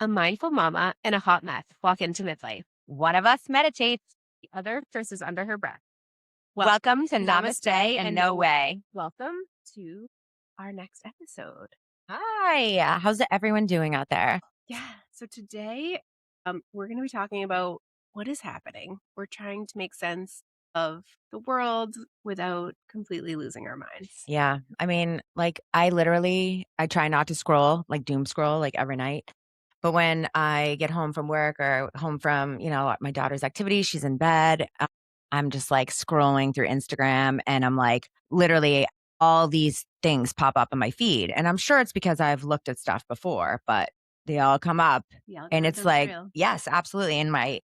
A mindful mama and a hot mess walk into midlife. One of us meditates, the other curses under her breath. Well, Welcome to namaste Namaste and No Way. welcome to our next episode. Hi. How's everyone doing out there? Yeah. So today, we're going to be talking about what is happening. We're trying to make sense of the world without completely losing our minds. Yeah. I mean, like I try not to scroll, like doom scroll, like every night. But when I get home from work or home from, my daughter's activities, she's in bed. I'm just like scrolling through Instagram and I'm like, literally all these things pop up in my feed. And I'm sure it's because I've looked at stuff before, but they all come up The and it's algorithm's like, real. yes, absolutely. And my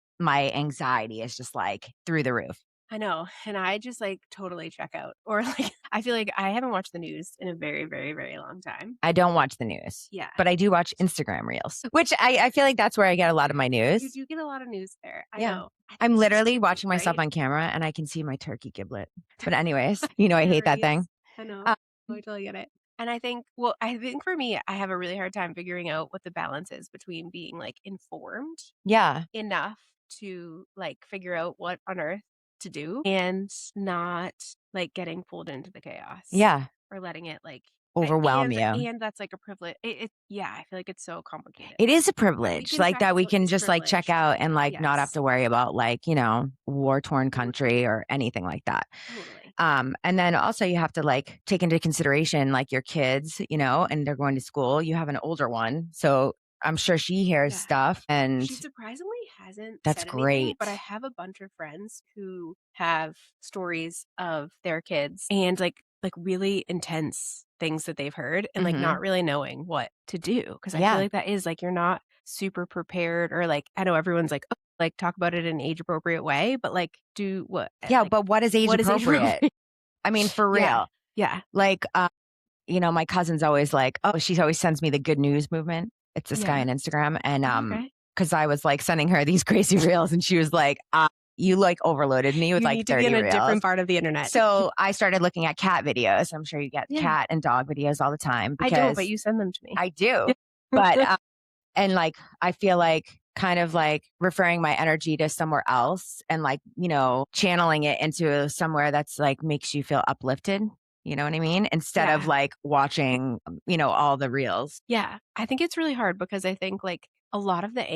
anxiety is just like through the roof. I know. And I just like totally check out. Or like, I feel like I haven't watched the news in a very, very, very long time. I don't watch the news, Yeah. but I do watch Instagram reels, which I feel like that's where I get a lot of my You news. do get a lot of news there. I Yeah. know. I think I'm it's just literally cute, watching myself right? on camera and I can see my turkey giblet. But anyways, I hate that Hilarious. thing. I know. Uh, I totally get it. And I think for me, I have a really hard time figuring out what the balance is between being like informed yeah. enough to like figure out what on earth to do and not like getting pulled into the chaos Yeah. or letting it like Overwhelm you. and that's like a privilege. Yeah, I feel like it's so complicated. It is a That we privilege can like check that we out can is just like check privilege. out and like not have Yes, to worry about like, war torn country or anything like that. totally. And then also you have to like take into consideration like your kids, and they're going to school. You have an older one. So I'm sure she hears Yeah. stuff and She surprisingly hasn't that's said anything, great. but I have a bunch of friends who have stories of their kids and like really intense things that they've heard and like Mhm. not really knowing what to do because I feel Yeah. like that is like you're not super prepared or like I know everyone's like, "Oh, like talk about it in an age appropriate way, but like do what Yeah, like but what is age what is age appropriate? appropriate?" I mean, for Yeah. real. Yeah. Like, my cousin's always like, oh, she always sends me the good news movement. It's this guy Yeah. on Instagram. And Okay. because I was like sending her these crazy reels and she was like, you like overloaded me with You like need to be in 30 a reels. different part of the internet. So I started looking at cat videos. I'm sure you get Yeah. cat and dog videos all the time I don't, but because you send them to me. I do. But, and like, I feel like kind of like referring my energy to somewhere else and like, channeling it into somewhere that's like makes you feel uplifted. You know what I mean? Instead of Yeah. like watching, all the reels. Yeah, I think it's really hard because I think, like, a lot of the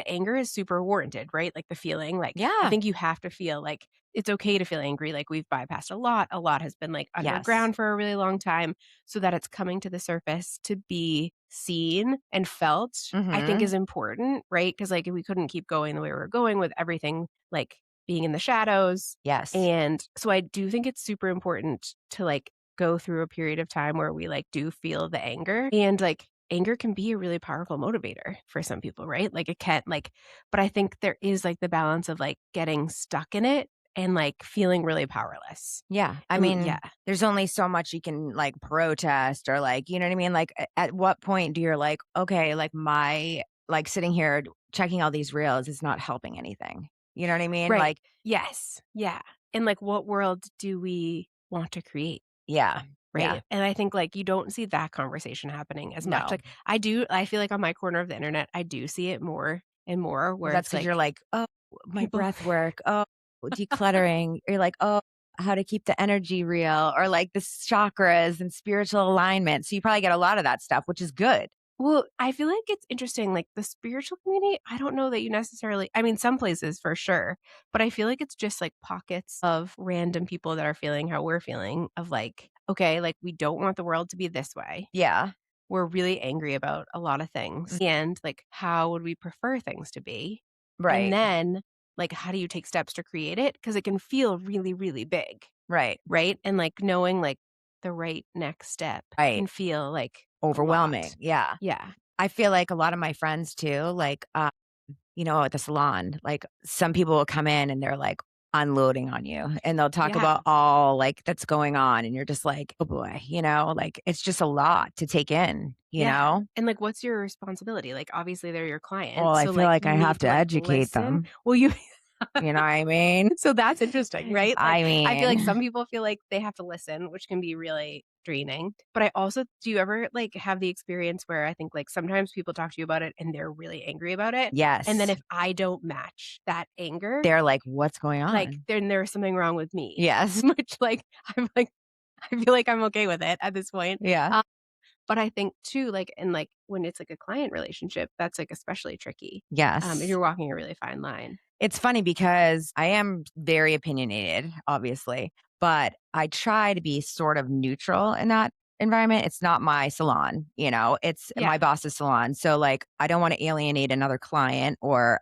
anger is super warranted, right? Like, the feeling, like, I Yeah. think you have to feel like it's okay to feel angry, like, we've bypassed a lot. A lot has been, like, Yes. underground for a really long time, so that it's coming to the surface to be seen and felt, I think Hmm. is important, right? Because like, we couldn't keep going the way we were going with everything, like, being in the shadows, Yes. and so I do think it's super important to, like, go through a period of time where we, like, do feel the anger, and, like, anger can be a really powerful motivator for some people, right? Like, it can't, like but I think there is, like, the balance of, like, getting stuck in it and, like, feeling really powerless. Yeah. I And yeah. mean, there's only so much you can like protest or like, you know what I mean? Like, at what point do you're like, okay, like my, like sitting here checking all these reels is not helping anything. You know what I mean? Right. Like, Yes. Yeah. And, like, what world do we want to create? yeah. Yeah. Right? And I think, like, you don't see that conversation happening as much. No. Like, I feel like on my corner of the internet, I do see it more and more Well, where that's it's because you're like like, oh, my people breath work. Oh, decluttering. You're like, oh, how to keep the energy real or like the chakras and spiritual alignment. So you probably get a lot of that stuff, which is good. Well, I feel like it's interesting, like, the spiritual community, I don't know that you necessarily I mean, some places for sure, but I feel like it's just, like, pockets of random people that are feeling how we're feeling of, like, okay, like, we don't want the world to be this way. Yeah. We're really angry about a lot of things, Mm. and, like, how would we prefer things to be? And Right. then, like, how do you take steps to create it? Because it can feel really, really big, Right. right? And, like, knowing, like, the right next step Right. can feel like a Overwhelming. lot. Yeah. Yeah. I feel like a lot of my friends too, like, at the salon, like some people will come in and they're like unloading on you and they'll talk Yeah. about all like that's going on. And you're just like, oh boy, like it's just a lot to take in, you Yeah. know? And, like, what's your responsibility? Like, obviously, they're your Well, client, I so, feel like, like you I have need to to, like, educate listen. them. Well, you You know what I mean? So that's interesting, right? Like, I I feel like some mean, people feel like they have to listen, which can be really draining. But I also do you ever, like, have the experience where I think, like, sometimes people talk to you about it and they're really angry about it, and then yes. if I don't match that anger, They're like, "What's going like, on?" then there's something wrong with me, Yes. which, like, I'm like I feel like I'm okay with it at this point. Yeah. But I think too, like and, like, when it's, like, a client relationship, that's, like, especially tricky, if Yes. you're walking a really fine line. It's funny because I am very opinionated, obviously, but I try to be sort of neutral in that environment. It's not my salon, it's my Yeah. boss's salon. So, like, I don't want to alienate another client or,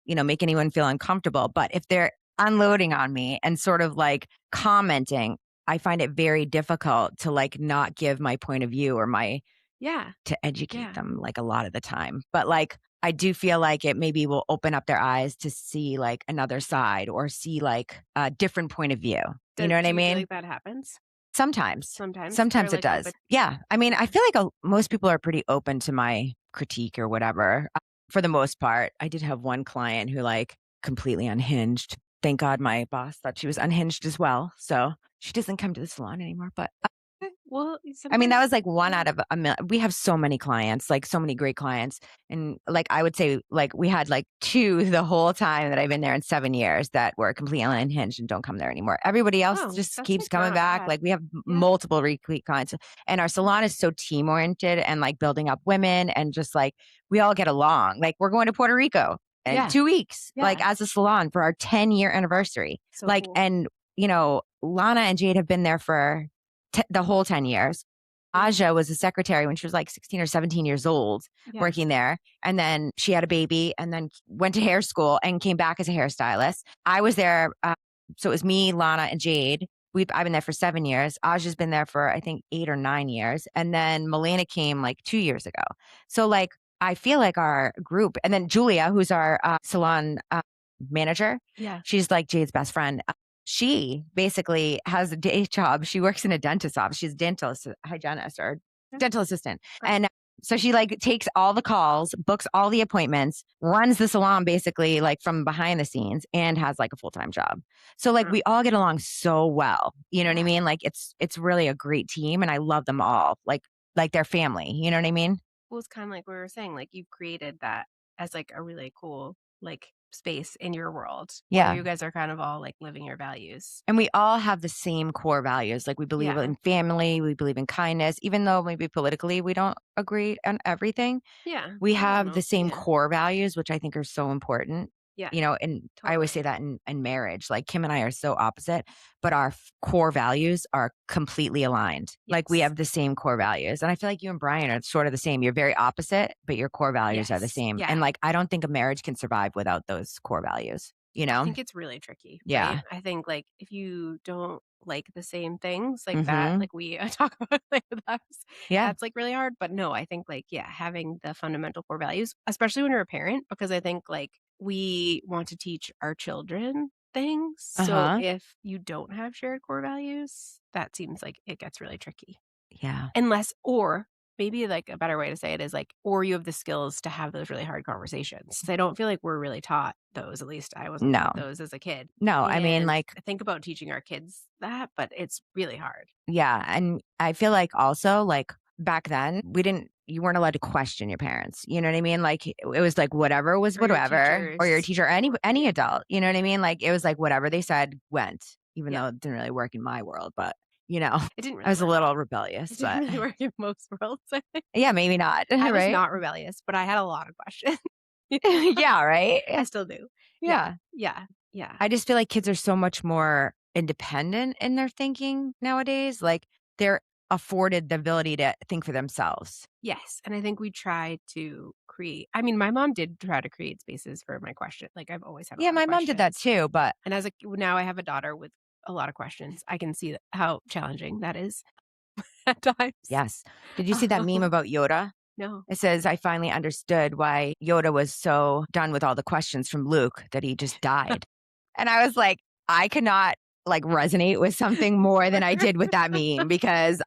make anyone feel uncomfortable. But if they're unloading on me and sort of like commenting, I find it very difficult to like not give my point of view or my Yeah. to educate Yeah. them, like, a lot of the time. But, like, I do feel like it maybe will open up their eyes to see, like, another side or see, like, a different point of view. You know what Do I you feel mean? like that happens Sometimes. sometimes? They're, Sometimes it like, open does. Yeah. I mean, I yeah. feel like most people are pretty open to my critique or whatever, for the most part. I did have one client who, like, completely unhinged. Thank God my boss thought she was unhinged as well, so she doesn't come to the salon anymore, but Well, I mean, that sometimes was like one yeah. out of a mil we have so many clients, like, so many great clients, and, like, I would say, like, we had, like, 2 the whole time that I've been there in 7 years that were completely unhinged and don't come there anymore. Everybody else Oh, just that's, keeps like, coming not back, bad. like, we have Yeah. multiple repeat clients, and our salon is so team-oriented and, like, building up women and just, like, we all get along. Like, we're going to Puerto Rico in Yeah. 2 weeks, like, Yeah. as a salon for our 10-year anniversary. So Like, cool. and, Lana and Jade have been there for the whole 10 years. Yeah. Aja was a secretary when she was like 16 or 17 years old Yeah. working there. And then she had a baby and then went to hair school and came back as a hairstylist. I was there. So it was me, Lana, and Jade. I've been there for 7 years. Aja's been there for, I think, 8 or 9 years. And then Milena came like 2 years ago. So, like, I feel like our group, and then Julia, who's our salon manager, Yeah. she's like Jade's best friend. She basically has a day job. She works in a dentist's office. She's a dental hygienist or Yeah. dental assistant. Okay. And so she like takes all the calls, books all the appointments, runs the salon basically like from behind the scenes and has like a full-time job. So like Wow. we all get along so well. You know what I Yeah. mean? Like it's really a great team and I love them all. Like their family. You know what I mean? Well, it's kinda like we were saying, like, you've created that as, like, a really cool, like, space in your world where Yeah. you guys are kind of all, like, living your values. And we all have the same core values. Like we believe Yeah. in family, we believe in kindness, even though maybe politically we don't agree on everything. Yeah. We I don't have the know. same Yeah. core values, which I think are so important. Yeah. And I always say Totally. that in marriage, like Kim and I are so opposite, but our core values are completely aligned. Like we Yes. have the same core values. And I feel like you and Brian are sort of the same. You're very opposite, but your core values are the Yes. same. And Yeah. like, I don't think a marriage can survive without those core values, you I know? think it's really tricky, right? Yeah. I think, like, if you don't like the same things like that, Hmm. like we talk about, like, with us, Yeah. that's, like, really hard, but no, I think, like, yeah, having the fundamental core values, especially when you're a parent, because I think, like, we want to teach our children things, Uh so huh. if you don't have shared core values, that seems like it gets really tricky. Yeah. Unless or maybe, like, a better way to say it is, like, or you have the skills to have those really hard conversations. 'Cause I don't feel like we're really taught those, at least I wasn't No, taught those as a kid, no. I mean, and like, I think about teaching our kids that, but it's really hard. yeah. And I feel like also, like, back then, you weren't allowed to question your parents. You know what I mean? Like, it was like whatever was Or your whatever, or your teachers teacher, any yeah, adult. You know what I mean? Like, it was like whatever they said went, even yeah. though it didn't really work in my world. But, you know, It didn't I really was a work little rebellious, it didn't but really work in most worlds, I think. yeah, maybe not. I was Right? not rebellious, but I had a lot of questions. Yeah, right? I still do. Yeah, Yeah. yeah, yeah. I just feel like kids are so much more independent in their thinking nowadays. Like they're afforded the ability to think for themselves. Yes, and I think we try to create I mean, my mom did try to create spaces for my question like, I've always had a Yeah, lot of my mom did that questions, too, but and as a now I have a daughter with a lot of questions. I can see how challenging that is at times. yes. Did you see that meme about Yoda? No. It says, I finally understood why Yoda was so done with all the questions from Luke that he just died. And I was like, I could not like resonate with something more than I did with that meme because,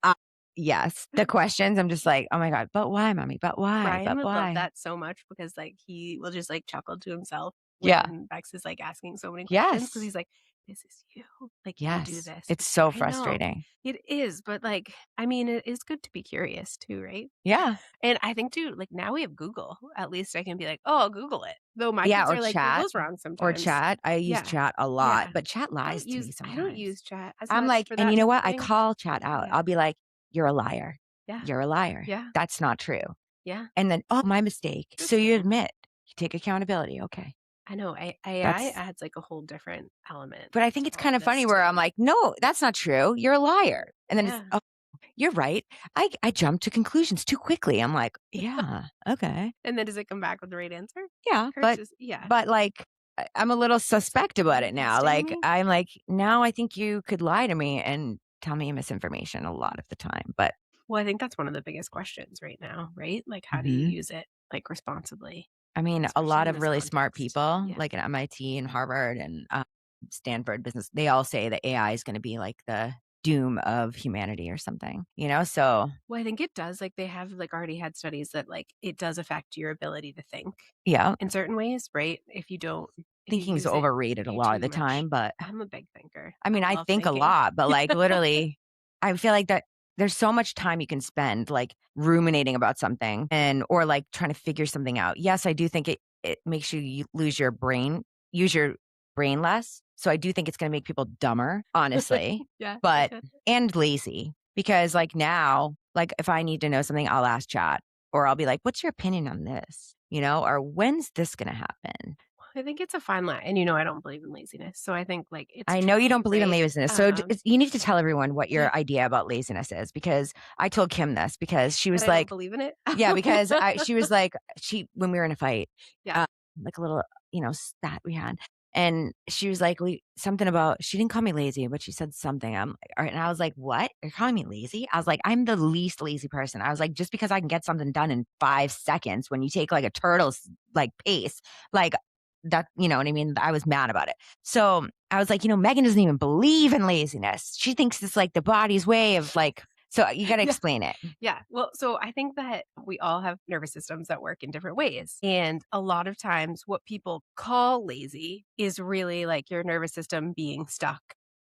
yes, the questions, I'm just like, oh my God, but why, mommy? But why? Brian But would love why? that so much because, like, he will just, like, chuckle to himself. Yeah. when Bex is, like, asking so many questions because Yes. he's like, "This is you. Like, you do Yes. this." It's It's so I know. frustrating. It is, but, like, I mean, it is good to be curious too, right? Yeah. And I think too, like, now we have Google. At least I can be like, "Oh, I'll Google it." Though my Yeah, kids or are like, chat. "Google's wrong Or sometimes." chat. I use Yeah. chat a lot, Yeah. but chat lies to me I don't sometimes. use chat as I'm much like for and that you know type of what? I thing. call chat out. Yeah. I'll be like, "You're a liar. Yeah. You're a liar. Yeah. That's not true." Yeah. And then, "Oh, my mistake." So Truthful. you admit. You take accountability. Okay. I know, AI That's adds, like, a whole different element but I think to it's all kind of of this funny where I'm too. like, "No, that's not true. You're a liar." And then it's, Yeah. "Oh, you're right. I jumped to conclusions too quickly." I'm like, "Yeah, okay. And then does it come back with the right answer? Yeah, Or it's just yeah. like, I'm a little suspect about Are you it now." testing Like, me? I'm like, "Now I think you could lie to me and tell me misinformation a lot of the time." But Well, I think that's one of the biggest questions right now, right? Like, how do you Mhm. use it, like, responsibly, I mean, a especially lot in of this really smart context? people, Yeah. like at MIT and Harvard and, Stanford business, they all say that AI is gonna be like the doom of humanity or something, you know? So, Well, I think it does, like, they have, like, already had studies that, like, it does affect your ability to think yeah, in certain ways, right? If you thinking's use it overrated a way lot of too the much. time, but I'm a big thinker. I mean, I I love think a thinking. lot, but, like, literally, I feel like that there's so much time you can spend, like, ruminating about something and or, like, trying to figure something out. Yes, I do think it makes you lose your brain use your brain less, so I do think it's gonna make people dumber, honestly, Yeah, I but get and lazy because, like, now, like, if I need to know something, I'll ask chat, or I'll be like, "What's your opinion on this?" You know, or "When's this gonna happen?" I think it's a fine line, and, I don't believe in laziness, so I think, like, it's I know you don't tricky, believe in right? laziness, so you need to tell everyone what Yeah, your idea about laziness is because I told Kim this because she that was I don't like believe in it. yeah, because she was like she when we were in a fight, Yeah, uh, like a little, spat we had, and she was like, "We something about" she didn't call me lazy, but she said something, I'm like, "Alright," and I was like, "What? You're calling me lazy?" I was like, "I'm the least lazy person." I was like, "Just because I can get something done in 5 seconds when you take, like, a turtle's, like, pace, like, that" you know what I mean? I was mad about it. So, I was like, Megan doesn't even believe in laziness. She thinks it's, like, the body's way of, like so you gotta yeah. explain it. Yeah. Well, so I think that we all have nervous systems that work in different ways. And a lot of times, what people call lazy is really like your nervous system being stuck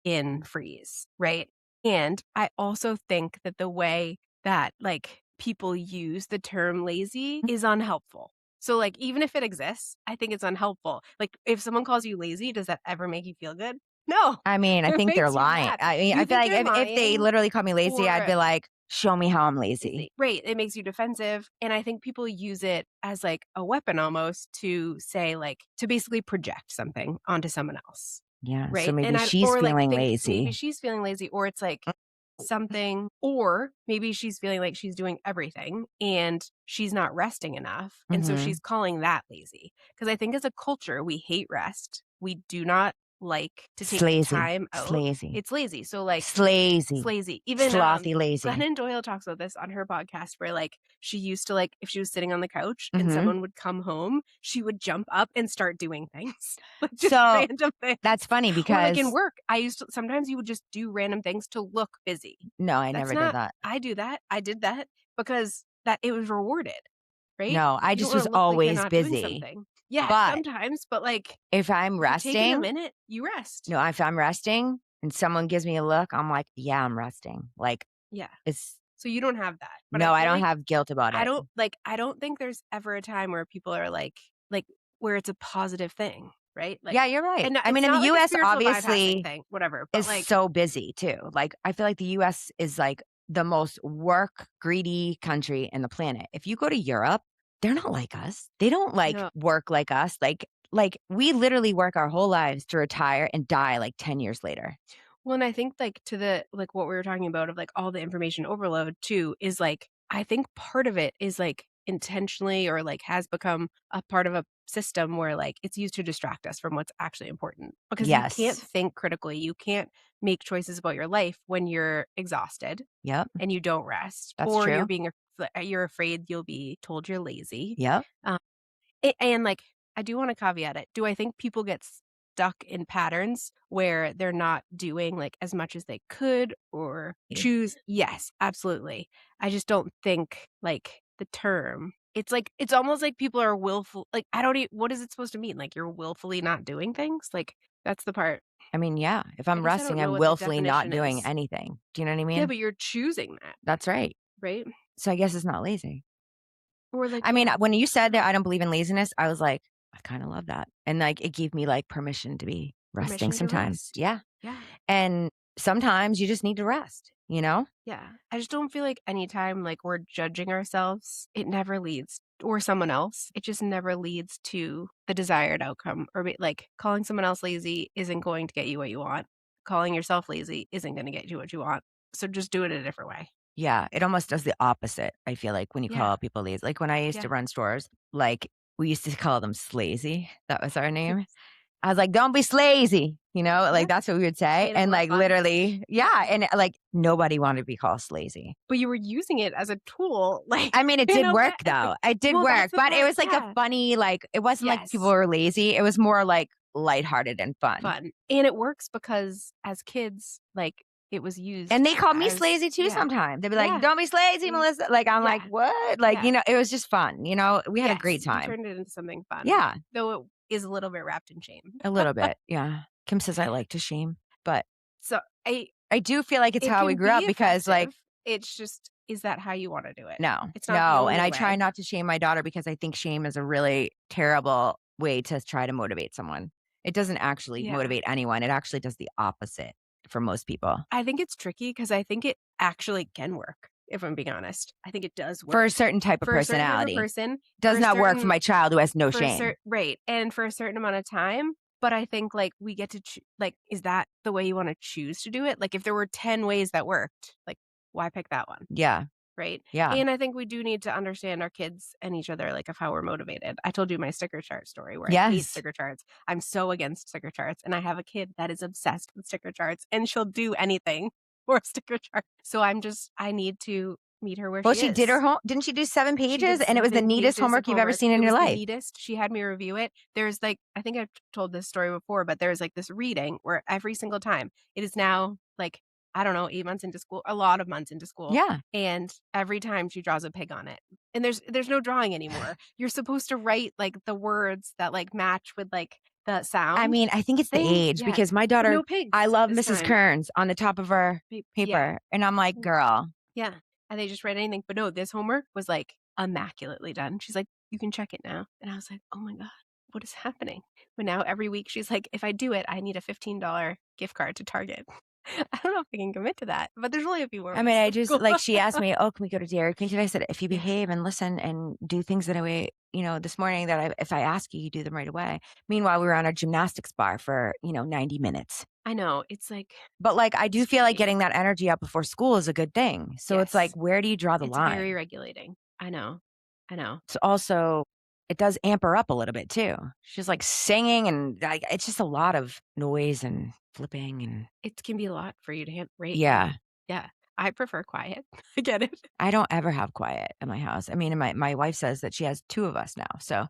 in freeze, right? And I also think that the way that like people use the term lazy is unhelpful. So, like, even if it exists, I think it's unhelpful. Like, if someone calls you lazy, does that ever make you feel good? No, I mean, I it think they're makes you lying. mad. I mean, I You feel think like they're if they lying literally called me lazy, I'd or be like, "Show me how I'm lazy." lazy. Right, it makes you defensive, and I think people use it as, like, a weapon almost to say, like to basically project something onto someone else, Yeah, so right? maybe And I she's or, like, feeling think maybe lazy. she's feeling lazy, or it's, like, something or maybe she's feeling like she's doing everything, and she's not resting enough, and so she's Mhm. calling that lazy. Because I think as a culture, we hate rest. We do not like to take the Slazy. time out. Slazy. It's lazy, so, like it's Slazy. lazy. Even, Slothy lazy. Glennon Doyle talks about this on her podcast where, like, she used to, like if she was sitting on the couch and Mhm. someone would come home, she would jump up and start doing things, like, just So, random things. that's funny Or, like, in because work, I used to sometimes you would just do random things to look busy. no, I That's never did not that. I do that. I did that because that it was rewarded, right? No, I You don't just wanna was look like you're always not doing busy. something. Yeah, But sometimes, but, like, if I'm if you're taking a resting minute, you rest. no, if I'm resting and someone gives me a look, I'm like, "Yeah, I'm resting." Like, Yeah. it's So you don't have that, but I no, I feel don't like have guilt about it. I don't think there's ever a time where people are like, where it's a positive thing, right? Like Yeah, you're right. and I it's mean, in not the like a US, spiritual bypassing obviously, thing, whatever, but, is like so busy too. Like, I feel like the US is like the most work greedy country in the planet. If you go to Europe, they're not like us. They don't like no. work like us. Like we literally work our whole lives to retire and die like 10 years later. Well, and I think, like, to the like, what we were talking about of, like, all the information overload too is, like I think part of it is, like, intentionally or, like, has become a part of a system where, like, it's used to distract us from what's actually important because you can't Yes. think critically, you can't make choices about your life when you're exhausted Yep. and you don't rest, That's or true. you're afraid you'll be told you're lazy. Yep. Um, and, like, I do wanna caveat it. Do I think people get stuck in patterns where they're not doing, like, as much as they could or Yeah. choose? Yes, absolutely. I just don't think, like, the term It's like it's almost like people are willful like, I don't what is it supposed to mean? Like, you're willfully not doing things? Like, that's the part I mean, yeah, if I I'm guess I resting, don't know I'm what the willfully not definition doing is. anything. Do you know what I Yeah, mean? but you're choosing that, That's right. right? So I guess it's not lazy. Or like, I mean, yeah, when you I said don't that know, I don't believe in laziness, I was like, I kinda love that. And, like, it gave me, like, permission to be resting permission to sometimes. rest. Yeah. Yeah. And sometimes you just need to rest, you know? Yeah. I just don't feel like anytime, like, we're judging ourselves, it never leads or someone else, it just never leads to the desired outcome, or be like, calling someone else lazy isn't going to get you what you want. Calling yourself lazy isn't gonna get you what you want. So just do it a different way. Yeah, it almost does the opposite, I feel like, when you Yeah. call people lazy. Like, when I used to Yeah. run stores, like, we used to call them slazy. That was our name. I was like, "Don't be slazy," Yeah. like, that's what we would say, Made it and, more like, fun. literally yeah, and, like, nobody wanted to be called slazy. But you were using it as a tool, like, I mean, it in did a way. work, though. It did Well, work, that's the but it part. was, like, a Yeah. funny, like it wasn't like people Yes. were lazy, it was more, like, lighthearted and fun. Fun. And it works because as kids, like, it was And used they called me as slazy too yeah. sometimes. They'd be like, Yeah. "Don't be slazy, Mm. Melissa." Like, I'm like, Yeah. "What?" Like, Yeah. it was just fun, We had a Yes. great You time. turned it into something fun, Yeah, though it is a little bit wrapped in shame. a little bit, yeah. Kim says I like to shame, but So, I I do feel like it's it how we can grew be up because, like effective. It's just is that how you wanna do it? no, It's not the no, and only I try way. not to shame my daughter because I think shame is a really terrible way to try to motivate someone. It doesn't actually Yeah. motivate anyone, it actually does the opposite for most people. I think it's tricky because I think it actually can work, if I'm being honest. I think it does For work. a certain type of For a certain type of personality. person, for Does a not work for certain my child who has no for a shame. certain right, and for a certain amount of time, but I think, like, we get to like, is that the way you wanna choose to do it? Like, if there were 10 ways that worked, like, why pick that one, Yeah, right? yeah. And I think we do need to understand our kids and each other, like, of how we're motivated. I told you my sticker chart story where I hate Yes. sticker charts. I'm so against sticker charts, and I have a kid that is obsessed with sticker charts, and she'll do anything for a sticker chart. So I need to meet her where Well, she she did her is. home didn't she do 7 She pages? did And it was the 7 neatest pages of homework you've ever homework. seen It in your was the life. neatest. She had me review it. There's, like I think I've told this story before, but there's, like, this reading where every single time it is now, like, I don't know, 8 months into school, a lot of months into school, Yeah. and every time she draws a pig on it. And there's no drawing anymore. You're supposed to write, like, the words that, like, match with, like, the I sound mean, I think it's the thing. age Yeah. because my But daughter no pigs I love this Mrs. time. Kearns on the top of her Yeah. paper, and I'm like, "Girl." Yeah, and they just read anything, but no, this homework was, like, immaculately done. She's like, "You can check it now," and I was like, "Oh my god, what is happening?" But now every week she's like, "If I do it, I need a $15 gift card to Target." I don't know if I can commit to that, but there's only a few more I mean, weeks I of just school. like, she asked me, "Oh, can we go to Dairy Queen today?" I said, "If you Yeah, behave and listen and do things in a way, this morning that if I ask you, you do them right away." Meanwhile, we were on a gymnastics bar for, 90 minutes. I know, it's like But, like, I do it's feel like tricky. getting that energy up before school is a good thing. So it's like, Yes, where do you draw the it's very line? regulating. I know, I know. It's also it does amp her up a little bit too. She's, like, singing and, like, it's just a lot of noise and flipping and It can be a lot for you to right, yeah, yeah. yeah. I prefer quiet. I get it. I don't ever have quiet in my house. I mean, and my wife says that she has 2 of us now, so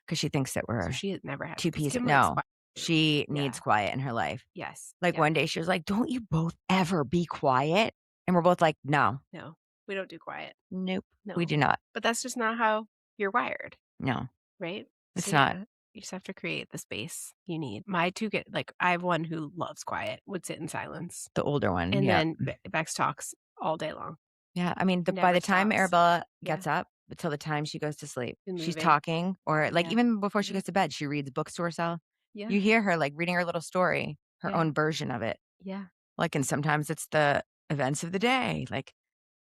because she thinks that So we're she has never had 2 because peas Kim likes no, quiet too. she Yeah, needs quiet in her life. yes, Like, yeah. one day she was like, "Don't you both ever be quiet?" And we're both like, "No. No, we don't do quiet. Nope. We No. do not. But that's just not how you're wired, No. right? So, It's not." yeah, you just have to create the space you need. My 2 get like, I have one who loves quiet, would sit in silence, The older one, and yep. then Bex talks all day long, Yeah, I mean, by never the time stops. Arabella Yeah, gets up until the time she goes to sleep, been she's leaving. talking or, like, Yeah, even before she yeah, goes to bed, she reads books to herself. yeah, You hear her, like, reading her little story, her yeah, own version of it. yeah, Like, and sometimes it's the events of the day, like,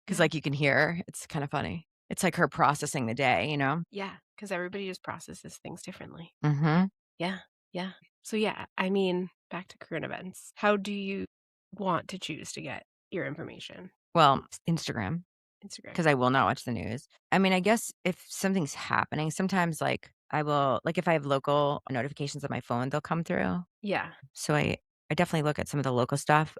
because yeah, like, you can hear it's kinda funny. It's like her processing the day, you know? yeah, because everybody just processes things differently. Mhm. Yeah, yeah. So, yeah, I mean, back to current events. How do you want to choose to get your information? Well, Instagram, Instagram. because I will not watch the news. I mean, I guess if something's happening, sometimes, like, I will like, if I have local notifications on my phone, they'll come through. Yeah, So I definitely look at some of the local stuff.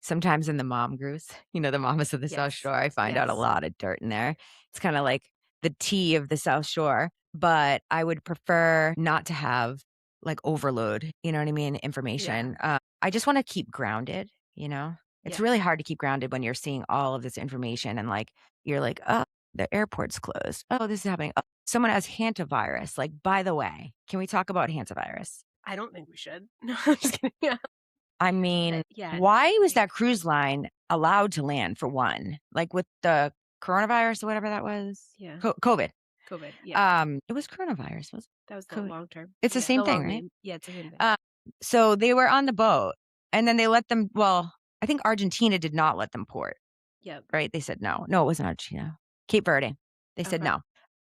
Sometimes in the mom groups, the mamas of the South yes, Shore, I find out a yes. lot of dirt in there. It's kinda like the tea of the South Shore, but I would prefer not to have, like, overload, you know what I mean, Yeah, information. I just wanna keep grounded, you know? It's yeah. really hard to keep grounded when you're seeing all of this information and, like, you're like, "Oh." the airport's closed. Oh, this is happening. Oh, someone has hantavirus. Like, by the way, can we talk about hantavirus? I don't think we should. No, I'm just kidding. Yeah. I mean, Yeah. why was Like, that cruise line allowed to land for one? Like with the coronavirus or whatever that was? yeah. COVID. COVID. Yeah. It was coronavirus, was That was the COVID. long term. It's the Yeah. same The thing, long right? name. Yeah. It's the same thing. Uh, so they were on the boat and then they let them, well, I think Argentina did not let them port, Yep. right? They said no. No, it wasn't Argentina. Cape Verde. They said Okay. no.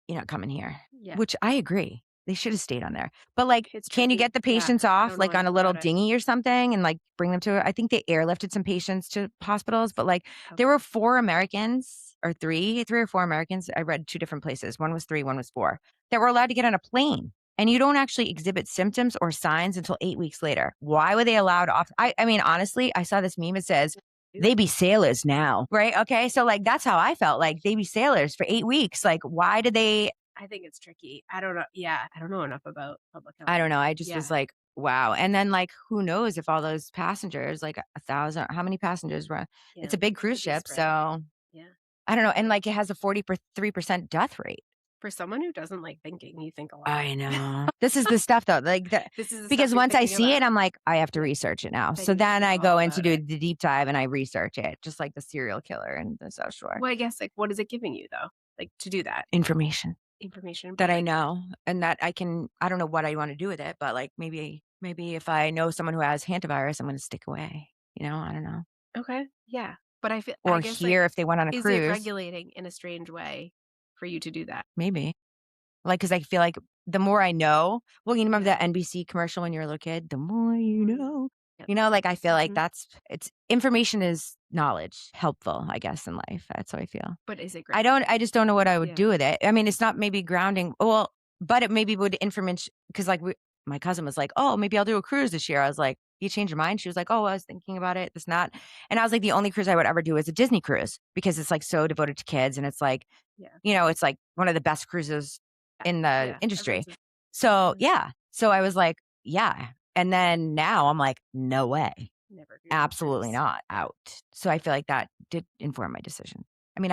You're not coming here, Yeah. which I agree. They should have stayed on there. But like, It's can you tricky. get the Yeah. patients I off don't know like on a enough little about it. dinghy or something and like bring them to, I think they airlifted some patients to hospitals, but like there Okay. were 4 Americans or three or four Americans. I read 2 different places. One was 3, one was 4 that were allowed to get on a plane. And you don't actually exhibit symptoms or signs until 8 weeks later. Why were they allowed off? I mean, honestly, I saw this meme. It says, they be sailors now, right? Okay. So like, that's how I felt like they be sailors for 8 weeks. Like, why did they, I think it's tricky. I don't know. Yeah. I don't know enough about public health. I don't know. I just Yeah. was like, wow. And then like, who knows if all those passengers, like 1,000, how many passengers were? Yeah. It's a big It cruise could be ship. spread. So Yeah. I don't know. And like, it has a 43% death rate. For someone who doesn't like thinking, you think a lot. I know. This is the stuff though, like that. This is the Because stuff you're once I thinking see about. it, I'm like, I have to Yeah. research it now. Then So you then think I all go in to about do it. the deep dive and I research it, just like the serial killer in the South Shore. Well, I guess like what is it giving you though? Like to do that Information information, that but I like know and that I can, I don't know what I want to do with it, but like maybe if I know someone who has hantavirus, I'm going to stick away. I don't know. okay, yeah. But I Or guess like here if they went on a is it cruise, regulating in a strange way for you to do that? maybe. Like, because I feel like the more I know, well, you remember Yeah. that NBC commercial when you were a little kid? The more you Mm. know. Yep. Like I feel like Mhm. it's information is knowledge, helpful, I guess, in life. That's how I feel. But is it great? I just don't know what I would Yeah. do with it. I mean, it's not maybe grounding. Well, but it maybe would information because like my cousin was like, oh, maybe I'll do a cruise this year. I was like, you change your mind? She was like, oh, I was thinking about it, this, and that. And I was like, the only cruise I would ever do is a Disney cruise because it's like so devoted to kids. And it's like, Yeah. it's like one of the best cruises in the Yeah. industry. Everyone says So yeah. yeah. So I was like, yeah. And then now I'm like, no way. Never do that Absolutely cruise. not out. So I feel like that did inform my decision. I mean,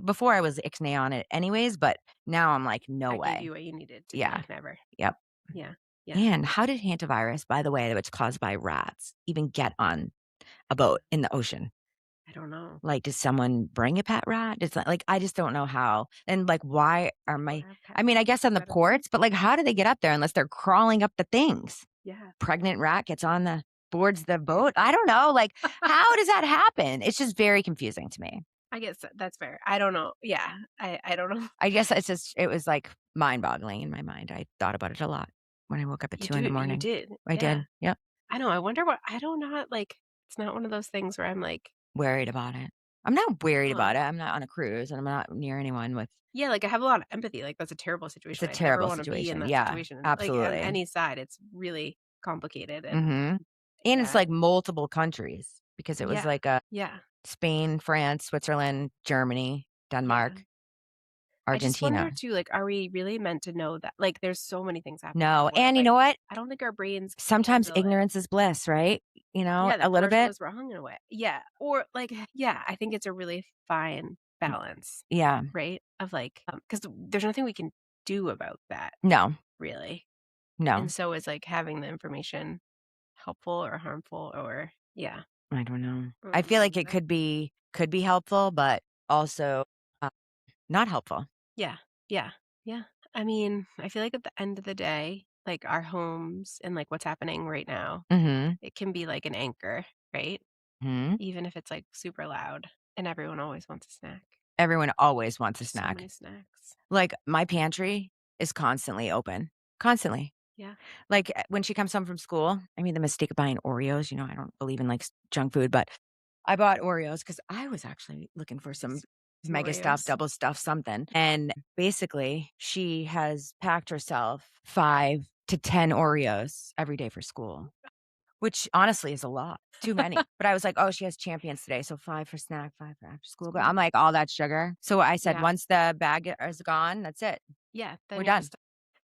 before I was ixnay on it anyways, but now I'm like, no I gave way. you what you needed to be Yeah. like never. Yep. Yeah. Yeah. And how did hantavirus, by the way, which caused by rats, even get on a boat in the ocean? I don't know. Like, did someone bring a pet rat? It's like I just don't know how. And like, why are People my? have pet I mean, I rats. guess on Is the that a thing? ports, but like, how do they get up there unless they're crawling up the things? Yeah. Pregnant rat gets on the boards the boat. I don't know. Like, how does that happen? It's just very confusing to me. I guess that's fair. I don't know. Yeah. I don't know. I guess it was like mind boggling in my mind. I thought about it a lot when I woke up at You 2 in the do. You morning. did. I Yeah. did. Yep. I know. I wonder what I don't not like it's not one of those things where I'm like, Worried about it. I'm not worried about oh, it. I'm not on a cruise and I'm not near anyone with, yeah, like I have a lot of empathy. Like that's a terrible it's a situation. I never terrible want to be in situation. that Yeah, situation. Like on absolutely. any side, it's really complicated and Hmm. And it's yeah. like multiple countries because it was Yeah. like a Yeah. Spain, France, Switzerland, Germany, Yeah. Denmark, I just wonder Argentina. too, like, are we really meant to know that? Like, there's so many things happening No. at once. And you Like, know what? I don't think our brains can Sometimes handle it. ignorance is bliss, right? Yeah, A that little commercial bit. is wrong in a way. Yeah. Or like, yeah, I think it's a really fine balance, Yeah. right? Of like, because there's nothing we can do about that, No, really. no. And so is like having the information helpful or harmful or yeah. I don't know. I I don't feel know like it either. could be helpful, but also uh, not helpful. Yeah. Yeah. Yeah. I mean, I feel like at the end of the day, like our homes and like what's happening right now, Mhm. it can be like an anchor, right? Mhm. Even if it's like super loud and everyone always wants a snack. Everyone always wants a There's so snack. many snacks. Like my pantry is constantly open. Constantly. Yeah. Like when she comes home from school, I made the mistake of buying Oreos. I don't believe in like junk food, but I bought Oreos because I was actually looking for some Some mega stuff, Oreos. double stuff, something. And basically, she has packed herself 5 to 10 Oreos every day for school, which honestly is a lot, too many. But I was like, oh, she has champions today. So 5 for snack, 5 for after school. But I'm like, all that sugar. So I said, Yeah. once the bag is gone, that's it. Yeah. Then We're you're done. just,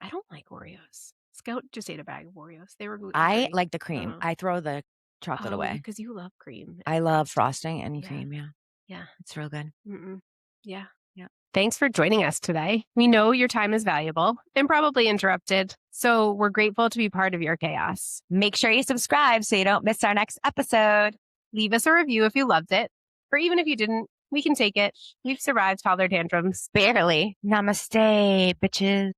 I don't like Oreos. Scout just ate a bag of Oreos. They were gluten I free. like the cream. Oh, I throw the chocolate oh, away. because you love cream I and love frosting. frosting, any Yeah. cream. Yeah. Yeah. It's real good. Mm-mm. Yeah. Yeah. Thanks for joining us today. We know your time is valuable and probably interrupted, so we're grateful to be part of your chaos. Make sure you subscribe so you don't miss our next episode. Leave us a review if you loved it, or even if you didn't, we can take it. We've survived toddler tantrums. Barely. Namaste, bitches.